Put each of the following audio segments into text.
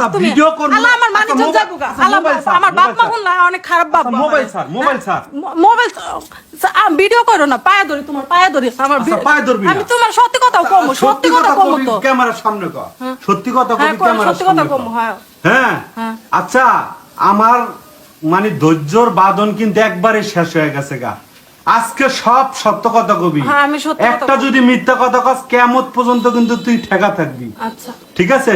না তুমি ভিডিও করব আল্লাহ আমার মানিজ্য যাবো গা আল্লাহ আমার বাপ মা হুন না অনেক খারাপ বাপ মোবাইল স্যার মোবাইল ভিডিও করো না পায়ে ধরি তোমার পায়ে ধরি আমার পায়ে ধরবি আমি তোমার সত্যি কথা কম সত্যি কথা কম তো ক্যামেরার সামনে কর সত্যি কথা কবি ক্যামেরার সত্যি কথা কম হ্যাঁ আচ্ছা আমার মানে ধৈর্যর বাঁধন কিন্তু একবারে শেষ হয়ে গেছে গা আজকে সব সত্য কথা কবি একটা যদি মিথ্যা কথা কস কিয়ামত পর্যন্ত কিন্তু তুই ঠেকা থাকবি আচ্ছা ঠিক আছে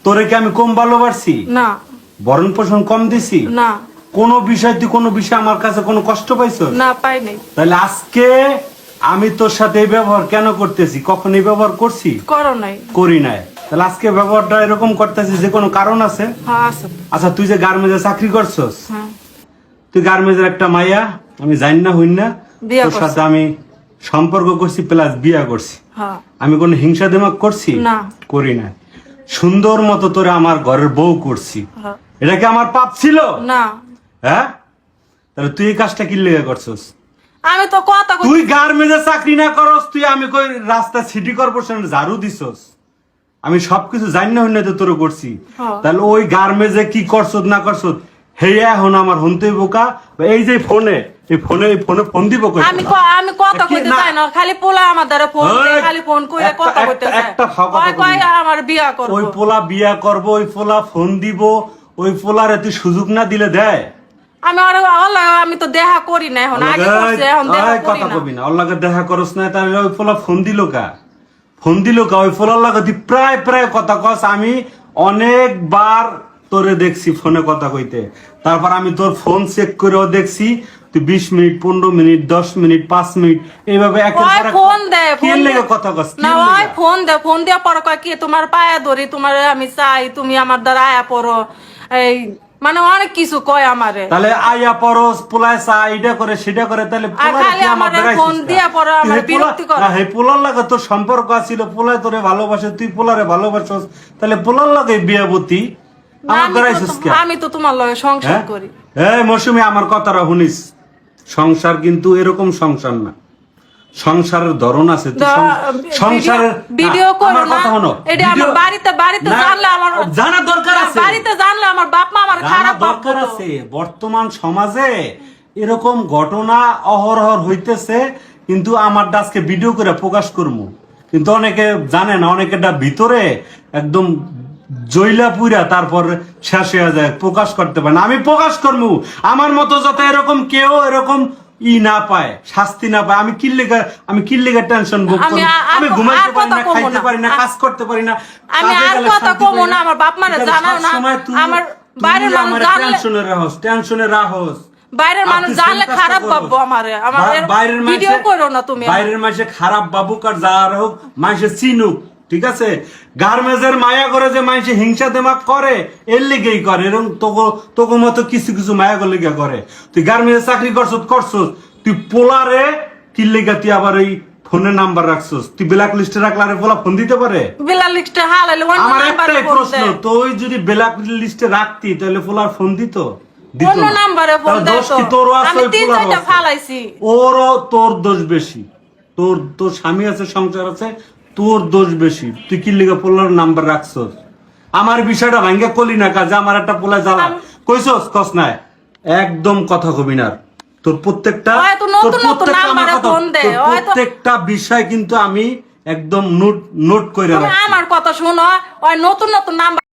তোরে কি আমি কম ভালোবাসি না ভরণ পোষণ কম দিছি না কোন বিষয় তুই কোন বিষয় আমার কাছে কোনো কষ্ট পাইছো না পাই নাই তাহলে আজকে আমি তোর সাথে এই ব্যবহার কেন করতেছি কখন এই ব্যবহার করছি করো নাই করি নাই তাহলে আজকে ব্যবহারটা এরকম করতেছি যে কোনো কারণ আছে হ্যাঁ আছে আচ্ছা তুই যে গার্মেন্টসে চাকরি করছস তুই গার্মেন্টসের একটা মাইয়া আমি জানি না হইন না তোর সাথে আমি সম্পর্ক করছি প্লাস বিয়া করছি আমি কোনো হিংসা দিমাগ করছি না করি না সুন্দর মতো তোরে আমার ঘরের বউ করছি এটা কি আমার পাপ ছিল না হ্যাঁ তাহলে তুই এই কাজটা কি লেগে করছস আমি তো কথা তুই গার্মেন্টসে চাকরি না করস তুই আমি কই রাস্তা সিটি কর্পোরেশনে ঝাড়ু দিছস আমি সবকিছু জানি না হইন তো তোর করছি তাহলে ওই গার্মেন্টসে কি করছস না করছস হেয়া এখন আমার হনতেই বোকা এই যে ফোনে ফোন দিব কই আমি কথা কইতে চাই না খালি পোলা আমার দ্বারা ফোন খালি ফোন কইরা কথা কইতে চাই একটা কথা কই আমার বিয়া করব ওই পোলা বিয়া করব ওই পোলা ফোন দিব ওই পোলারে তুই সুযোগ না দিলে দেয় আমি আর আল্লাহ আমি তো দেখা করি না এখন আগে করছে এখন দেখা করি কথা কবি না আল্লাহকে দেখা করস না তাহলে ওই পোলা ফোন দিল কা ওই পোলার লাগা তুই প্রায় কথা কস আমি অনেকবার তোরে দেখছি ফোনে কথা কইতে তারপর আমি তোর ফোন চেক করেও দেখছি তুই 20 মিনিট 15 মিনিট 10 মিনিট 5 মিনিট এইভাবে ফোন দে ফোন লেগে কথা কস না ওই ফোন দে পর কয় কি তোমার পায়ে ধরি তোমার আমি চাই তুমি আমার দ্বারা আয়া পড়ো এই মানে অনেক কিছু কয় আমারে তাহলে আয়া পরস পোলায় চা এটা করে সেটা করে তাহলে খালি আমার ফোন দিয়া পড়ো আমার বিরক্তি করে হে পোলার লাগে তোর সম্পর্ক আছিল পোলায় তোরে ভালোবাসে তুই পোলারে ভালোবাসস তাহলে পোলার লাগে বিয়াবতী আমি তো তোমার লগে সংসার করি এই মৌসুমী আমার কথাটা শুনিস সংসার কিন্তু এরকম সংসার না সংসারের ধরন আছে সংসারের ভিডিও করো না এটা আমার বাড়িতে জানলে আমার জানা দরকার আছে বাড়িতে জানলে আমার বাপ মা আমার খারাপ দরকার আছে বর্তমান সমাজে এরকম ঘটনা অহরহ হইতেছে কিন্তু আমার আজকে ভিডিও করে প্রকাশ করবো কিন্তু অনেকে জানে না অনেকেটা ভিতরে একদম জইলা পুরা তারপর শেষ হয়ে যায় প্রকাশ করতে পারে না আমি প্রকাশ করবো আমার মতো যাতে এরকম কেউ এরকম না পায় শাস্তি না পায় আমি কিল্লিগা টেনশন ভোগ করি আমি ঘুমাইতে পারি না খাইতে পারি না কাজ করতে পারি না আমি আর কথা কম না আমার বাপ মারে জানাও না আমার বাইরের মানুষ জানলে টেনশনে রাখোস বাইরের মানুষ জানলে খারাপ ভাববো আমারে আমার ভিডিও করো না তুমি বাইরের মানুষে খারাপ ভাবুক আর যার হোক মানুষে চিনুক ঠিক আছে গার্মেন্টসের মায়া করে যে মানুষে হিংসা দেমাক করে এর লেগেই করে এরকম তোকে মতো কিছু মায়া করে লেগে করে তুই গার্মেন্টসে চাকরি করছস তুই পোলারে কি লেগে তুই আবার এই ফোনের নাম্বার রাখছস তুই ব্ল্যাক লিস্টে রাখলে পোলা ফোন দিতে পারে ব্ল্যাক লিস্টে হালাইলে আমার একটাই প্রশ্ন তুই যদি ব্ল্যাক লিস্টে রাখতি তাহলে পোলার ফোন দিত অন্য নম্বরে ফোন দিত আমি 3-4টা ফালাইছি ওরও তোর দোষ বেশি তোর স্বামী আছে সংসার আছে তোর দোষ বেশি তুই কি লিগে পোলার নাম্বার রাখছস আমার বিষয়টা ভাঙ্গা কলি না কাজে আমার একটা পোলা জ্বালা কইছস কস নাই একদম কথা কবি না তোর প্রত্যেকটা বিষয় কিন্তু আমি একদম নোট করে রাখছি আমার কথা শোনো ওই নতুন নাম্বার